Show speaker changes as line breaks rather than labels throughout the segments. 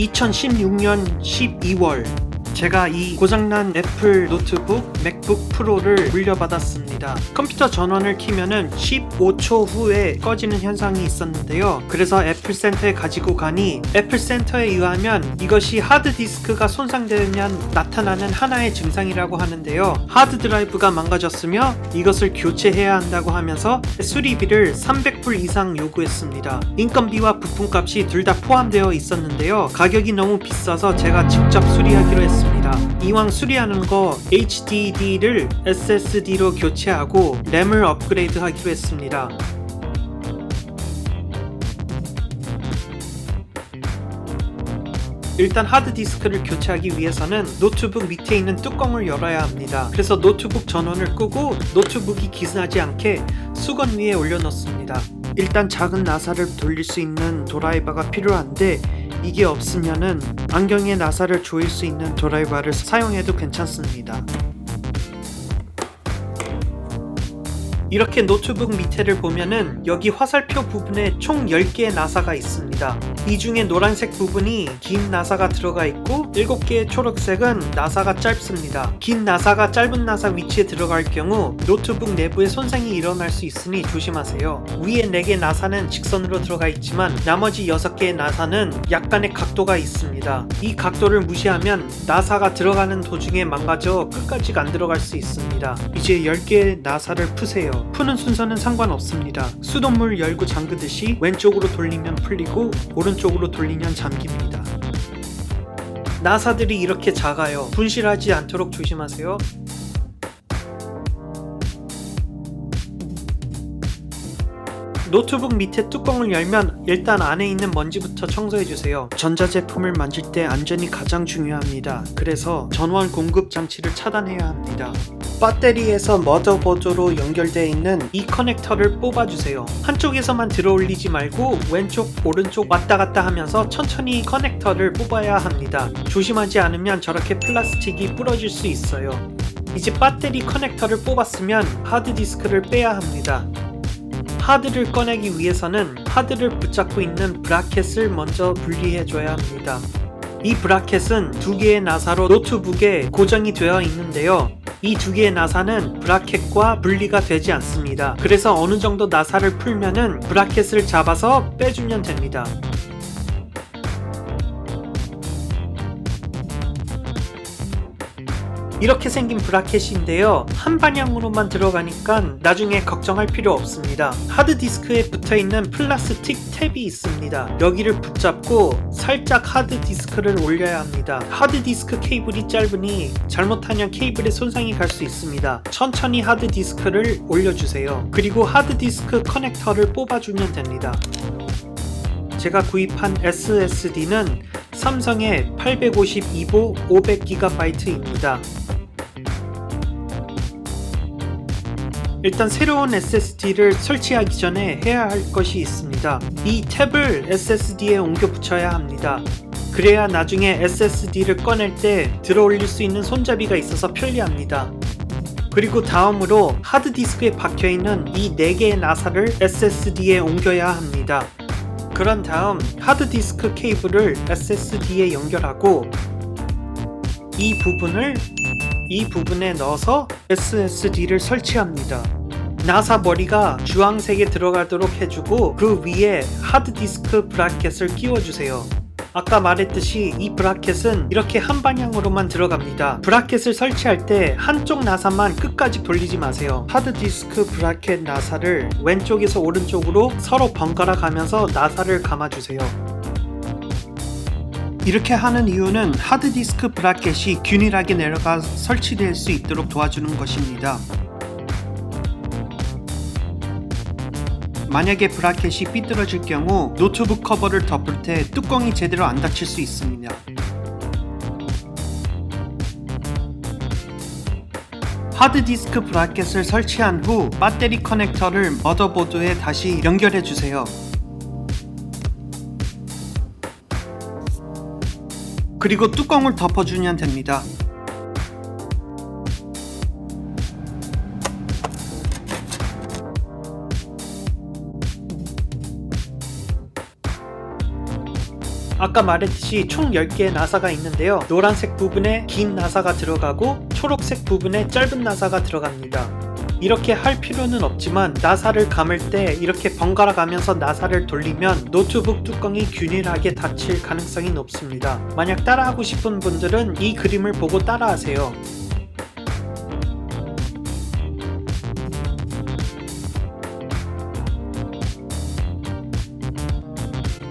2016년 12월 제가 이 고장난 애플 노트북 맥북 프로를 물려받았습니다. 컴퓨터 전원을 켜면은 15초 후에 꺼지는 현상이 있었는데요. 그래서 애플 센터에 가지고 가니 애플 센터에 의하면 이것이 하드디스크가 손상되면 나타나는 하나의 증상이라고 하는데요. 하드 드라이브가 망가졌으며 이것을 교체해야 한다고 하면서 수리비를 300불 이상 요구했습니다. 인건비와 부품값이 둘 다 포함되어 있었는데요. 가격이 너무 비싸서 제가 직접 수리하기로 했습니다. 이왕 수리하는 거 HDD를 SSD로 교체하고 램을 업그레이드 하기로 했습니다. 일단 하드디스크를 교체하기 위해서는 노트북 밑에 있는 뚜껑을 열어야 합니다. 그래서 노트북 전원을 끄고 노트북이 기스나지 않게 수건 위에 올려놓습니다. 일단 작은 나사를 돌릴 수 있는 드라이버가 필요한데 이게 없으면은 안경에 나사를 조일 수 있는 드라이버를 사용해도 괜찮습니다. 이렇게 노트북 밑에를 보면은 여기 화살표 부분에 총 10개의 나사가 있습니다. 이 중에 노란색 부분이 긴 나사가 들어가 있고 7개의 초록색은 나사가 짧습니다. 긴 나사가 짧은 나사 위치에 들어갈 경우 노트북 내부에 손상이 일어날 수 있으니 조심하세요. 위에 4개 나사는 직선으로 들어가 있지만 나머지 6개의 나사는 약간의 각도가 있습니다. 이 각도를 무시하면 나사가 들어가는 도중에 망가져 끝까지 안 들어갈 수 있습니다. 이제 10개의 나사를 푸세요. 푸는 순서는 상관없습니다. 수돗물 열고 잠그듯이 왼쪽으로 돌리면 풀리고 오른쪽으로 돌리면 잠깁니다. 나사들이 이렇게 작아요. 분실하지 않도록 조심하세요. 노트북 밑에 뚜껑을 열면 일단 안에 있는 먼지부터 청소해주세요. 전자제품을 만질 때 안전이 가장 중요합니다. 그래서 전원 공급 장치를 차단해야 합니다. 배터리에서 머더보드로 연결되어 있는 이 커넥터를 뽑아주세요. 한쪽에서만 들어올리지 말고 왼쪽 오른쪽 왔다 갔다 하면서 천천히 커넥터를 뽑아야 합니다. 조심하지 않으면 저렇게 플라스틱이 부러질 수 있어요. 이제 배터리 커넥터를 뽑았으면 하드디스크를 빼야 합니다. 하드를 꺼내기 위해서는 하드를 붙잡고 있는 브라켓을 먼저 분리해줘야 합니다. 이 브라켓은 2개의 나사로 노트북에 고정이 되어 있는데요. 이 2개의 나사는 브라켓과 분리가 되지 않습니다. 그래서 어느 정도 나사를 풀면은 브라켓을 잡아서 빼주면 됩니다. 이렇게 생긴 브라켓인데요. 한 방향으로만 들어가니까 나중에 걱정할 필요 없습니다. 하드디스크에 붙어있는 플라스틱 탭이 있습니다. 여기를 붙잡고 살짝 하드디스크를 올려야 합니다. 하드디스크 케이블이 짧으니 잘못하면 케이블에 손상이 갈 수 있습니다. 천천히 하드디스크를 올려주세요. 그리고 하드디스크 커넥터를 뽑아주면 됩니다. 제가 구입한 SSD는 삼성의 852보 500GB입니다. 일단 새로운 SSD를 설치하기 전에 해야 할 것이 있습니다. 이 탭을 SSD에 옮겨 붙여야 합니다. 그래야 나중에 SSD를 꺼낼 때 들어올릴 수 있는 손잡이가 있어서 편리합니다. 그리고 다음으로 하드디스크에 박혀있는 이 4개의 나사를 SSD에 옮겨야 합니다. 그런 다음 하드디스크 케이블을 SSD에 연결하고 이 부분에 넣어서 SSD를 설치합니다. 나사 머리가 주황색에 들어가도록 해주고 그 위에 하드디스크 브라켓을 끼워주세요. 아까 말했듯이 이 브라켓은 이렇게 한 방향으로만 들어갑니다. 브라켓을 설치할 때 한쪽 나사만 끝까지 돌리지 마세요. 하드디스크 브라켓 나사를 왼쪽에서 오른쪽으로 서로 번갈아 가면서 나사를 감아주세요. 이렇게 하는 이유는 하드디스크 브라켓이 균일하게 내려가 설치될 수 있도록 도와주는 것입니다. 만약에 브라켓이 삐뚤어질 경우 노트북 커버를 덮을 때 뚜껑이 제대로 안 닫힐 수 있습니다. 하드디스크 브라켓을 설치한 후 배터리 커넥터를 머더보드에 다시 연결해 주세요. 그리고 뚜껑을 덮어주면 됩니다. 아까 말했듯이 총 10개의 나사가 있는데요. 노란색 부분에 긴 나사가 들어가고 초록색 부분에 짧은 나사가 들어갑니다. 이렇게 할 필요는 없지만 나사를 감을 때 이렇게 번갈아 가면서 나사를 돌리면 노트북 뚜껑이 균일하게 닫힐 가능성이 높습니다. 만약 따라하고 싶은 분들은 이 그림을 보고 따라하세요.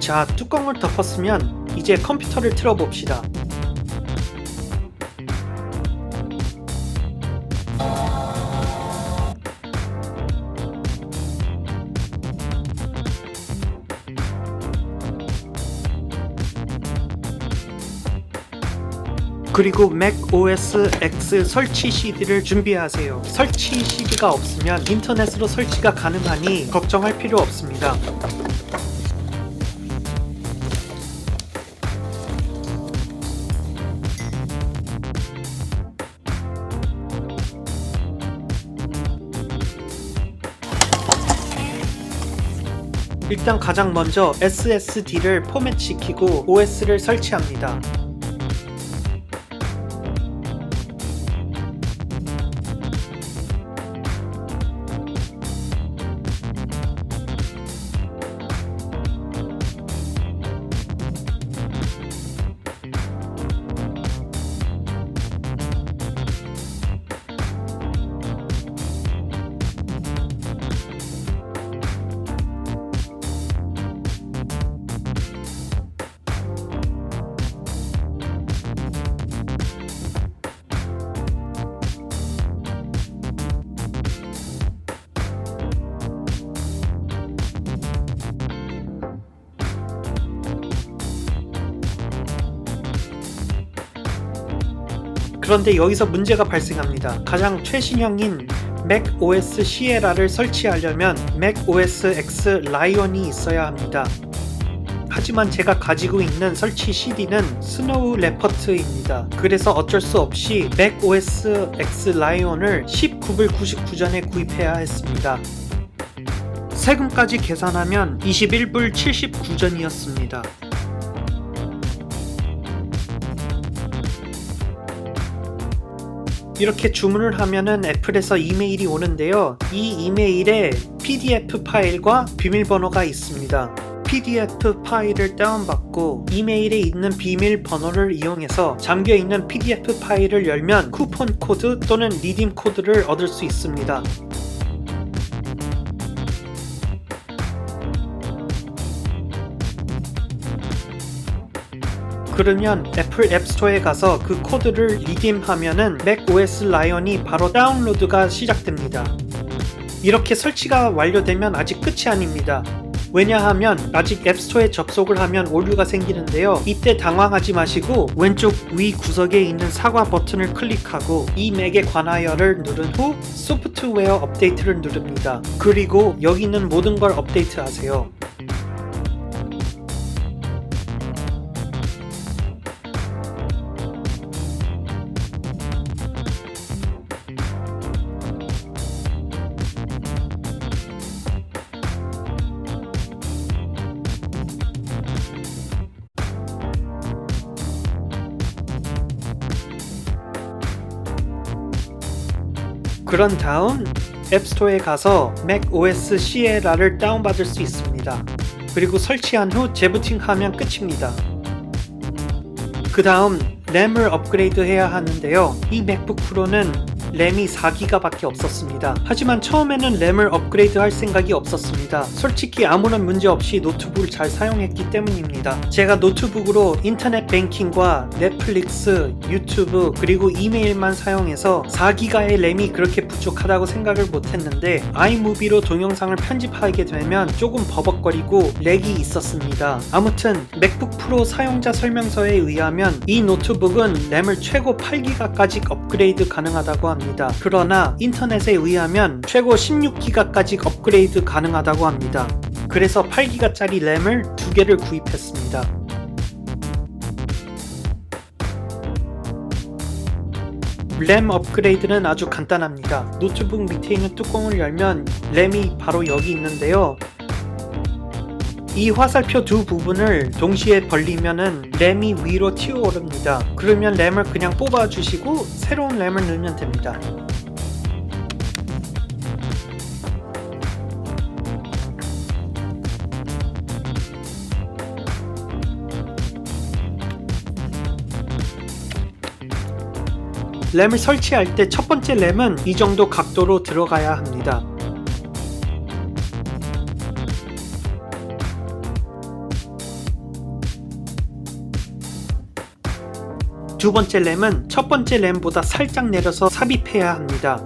자, 뚜껑을 덮었으면 이제 컴퓨터를 틀어봅시다. 그리고 macOS X 설치 CD를 준비하세요. 설치 CD가 없으면 인터넷으로 설치가 가능하니 걱정할 필요 없습니다. 일단 가장 먼저 SSD를 포맷시키고 OS를 설치합니다. 그런데 여기서 문제가 발생합니다. 가장 최신형인 macOS Sierra를 설치하려면 macOS X Lion이 있어야 합니다. 하지만 제가 가지고 있는 설치 CD는 스노우 레퍼트입니다. 그래서 어쩔 수 없이 macOS X Lion을 19불 99전에 구입해야 했습니다. 세금까지 계산하면 21불 79전이었습니다. 이렇게 주문을 하면은 애플에서 이메일이 오는데요. 이 이메일에 PDF 파일과 비밀번호가 있습니다. PDF 파일을 다운받고 이메일에 있는 비밀번호를 이용해서 잠겨있는 PDF 파일을 열면 쿠폰 코드 또는 리딤 코드를 얻을 수 있습니다. 그러면 애플 앱스토어에 가서 그 코드를 리딤하면은 macOS Lion이 바로 다운로드가 시작됩니다. 이렇게 설치가 완료되면 아직 끝이 아닙니다. 왜냐하면 아직 앱스토어에 접속을 하면 오류가 생기는데요. 이때 당황하지 마시고 왼쪽 위 구석에 있는 사과 버튼을 클릭하고 이 맥에 관하여를 누른 후 소프트웨어 업데이트를 누릅니다. 그리고 여기 있는 모든 걸 업데이트하세요. 그런 다음 앱스토어에 가서 macOS Sierra를 다운받을 수 있습니다. 그리고 설치한 후 재부팅하면 끝입니다. 그 다음 램을 업그레이드 해야 하는데요. 이 맥북 프로는 램이 4기가 밖에 없었습니다. 하지만 처음에는 램을 업그레이드 할 생각이 없었습니다. 솔직히 아무런 문제 없이 노트북을 잘 사용했기 때문입니다. 제가 노트북으로 인터넷 뱅킹과 넷플릭스, 유튜브 그리고 이메일만 사용해서 4기가의 램이 그렇게 부족하다고 생각을 못했는데 아이무비로 동영상을 편집하게 되면 조금 버벅거리고 렉이 있었습니다. 아무튼 맥북 프로 사용자 설명서에 의하면 이 노트북은 램을 최고 8기가까지 업그레이드 가능하다고 합니다. 그러나 인터넷에 의하면 최고 16기가까지 업그레이드 가능하다고 합니다. 그래서 8기가짜리 램을 2개를 구입했습니다. 램 업그레이드는 아주 간단합니다. 노트북 밑에 있는 뚜껑을 열면 램이 바로 여기 있는데요. 이 화살표 두 부분을 동시에 벌리면은 램이 위로 튀어오릅니다. 그러면 램을 그냥 뽑아주시고 새로운 램을 넣으면 됩니다. 램을 설치할 때 첫 번째 램은 이 정도 각도로 들어가야 합니다. 두 번째 램은 첫 번째 램보다 살짝 내려서 삽입해야 합니다.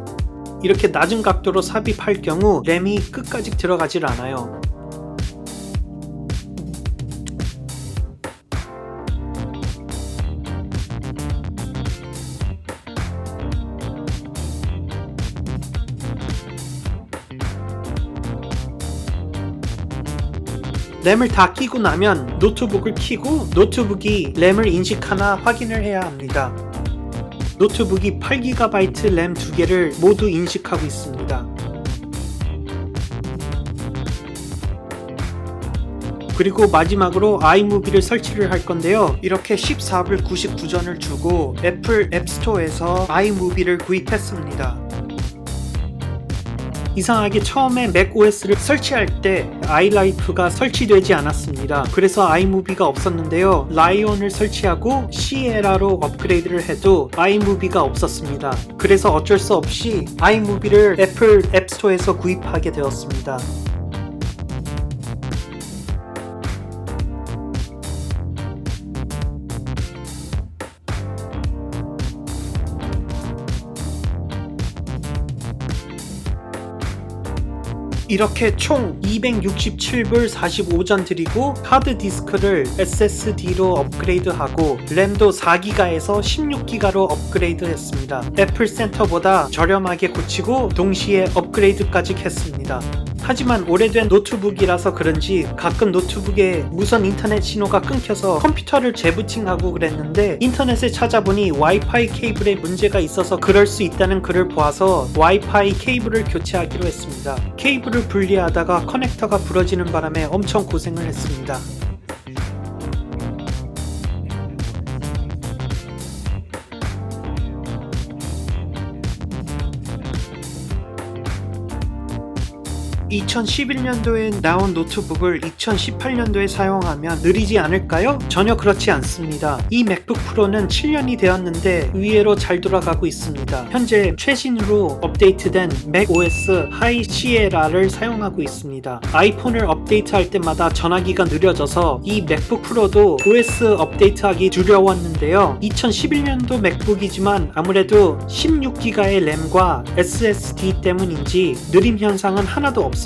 이렇게 낮은 각도로 삽입할 경우 램이 끝까지 들어가질 않아요. 램을 다 끼고 나면 노트북을 켜고 노트북이 램을 인식하나 확인을 해야 합니다. 노트북이 8GB 램 2개를 모두 인식하고 있습니다. 그리고 마지막으로 아이무비를 설치를 할 건데요. 이렇게 14불 99전을 주고 애플 앱스토어에서 아이무비를 구입했습니다. 이상하게 처음에 맥OS를 설치할 때 아이라이프가 설치되지 않았습니다. 그래서 아이무비가 없었는데요. 라이온을 설치하고 시에라로 업그레이드를 해도 아이무비가 없었습니다. 그래서 어쩔 수 없이 아이무비를 애플 앱스토어에서 구입하게 되었습니다. 이렇게 총 267불 45전 드리고 하드디스크를 SSD로 업그레이드하고 램도 4기가에서 16기가로 업그레이드 했습니다. 애플 센터보다 저렴하게 고치고 동시에 업그레이드까지 했습니다. 하지만 오래된 노트북이라서 그런지 가끔 노트북에 무선 인터넷 신호가 끊겨서 컴퓨터를 재부팅하고 그랬는데 인터넷에 찾아보니 와이파이 케이블에 문제가 있어서 그럴 수 있다는 글을 보아서 와이파이 케이블을 교체하기로 했습니다. 케이블을 분리하다가 커넥터가 부러지는 바람에 엄청 고생을 했습니다. 2011년도에 나온 노트북을 2018년도에 사용하면 느리지 않을까요? 전혀 그렇지 않습니다. 이 맥북 프로는 7년이 되었는데 의외로 잘 돌아가고 있습니다. 현재 최신으로 업데이트된 맥OS 하이 시에라를 사용하고 있습니다. 아이폰을 업데이트할 때마다 전화기가 느려져서 이 맥북 프로도 OS 업데이트하기 두려웠는데요. 2011년도 맥북이지만 아무래도 16기가의 램과 SSD 때문인지 느림 현상은 하나도 없습니다.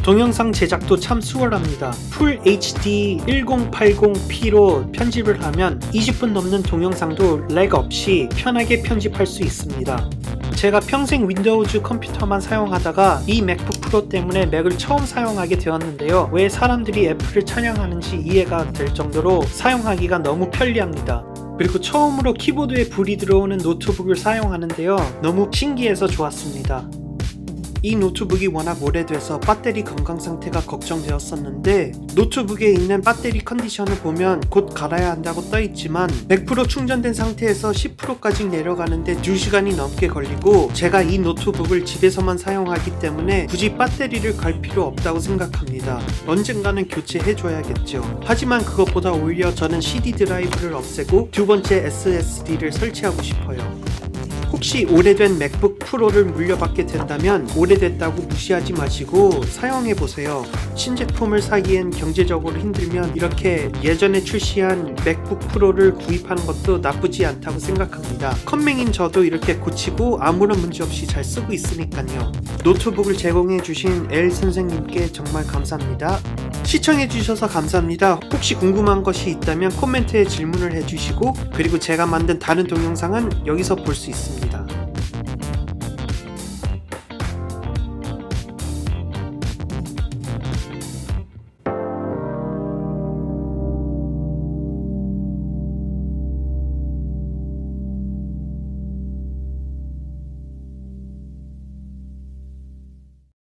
동영상 제작도 참 수월합니다. 풀 HD 1080p로 편집을 하면 20분 넘는 동영상도 렉 없이 편하게 편집할 수 있습니다. 제가 평생 윈도우즈 컴퓨터만 사용하다가 이 맥북 프로 때문에 맥을 처음 사용하게 되었는데요. 왜 사람들이 애플을 찬양하는지 이해가 될 정도로 사용하기가 너무 편리합니다. 그리고 처음으로 키보드에 불이 들어오는 노트북을 사용하는데요. 너무 신기해서 좋았습니다. 이 노트북이 워낙 오래돼서 배터리 건강 상태가 걱정되었었는데 노트북에 있는 배터리 컨디션을 보면 곧 갈아야 한다고 떠있지만 100% 충전된 상태에서 10%까지 내려가는데 2시간이 넘게 걸리고 제가 이 노트북을 집에서만 사용하기 때문에 굳이 배터리를 갈 필요 없다고 생각합니다. 언젠가는 교체해줘야겠죠. 하지만 그것보다 오히려 저는 CD 드라이브를 없애고 두 번째 SSD를 설치하고 싶어요. 혹시 오래된 맥북 프로를 물려받게 된다면 오래됐다고 무시하지 마시고 사용해보세요. 신제품을 사기엔 경제적으로 힘들면 이렇게 예전에 출시한 맥북 프로를 구입하는 것도 나쁘지 않다고 생각합니다. 컴맹인 저도 이렇게 고치고 아무런 문제 없이 잘 쓰고 있으니까요. 노트북을 제공해주신 엘 선생님께 정말 감사합니다. 시청해주셔서 감사합니다. 혹시 궁금한 것이 있다면 코멘트에 질문을 해주시고 그리고 제가 만든 다른 동영상은 여기서 볼 수 있습니다.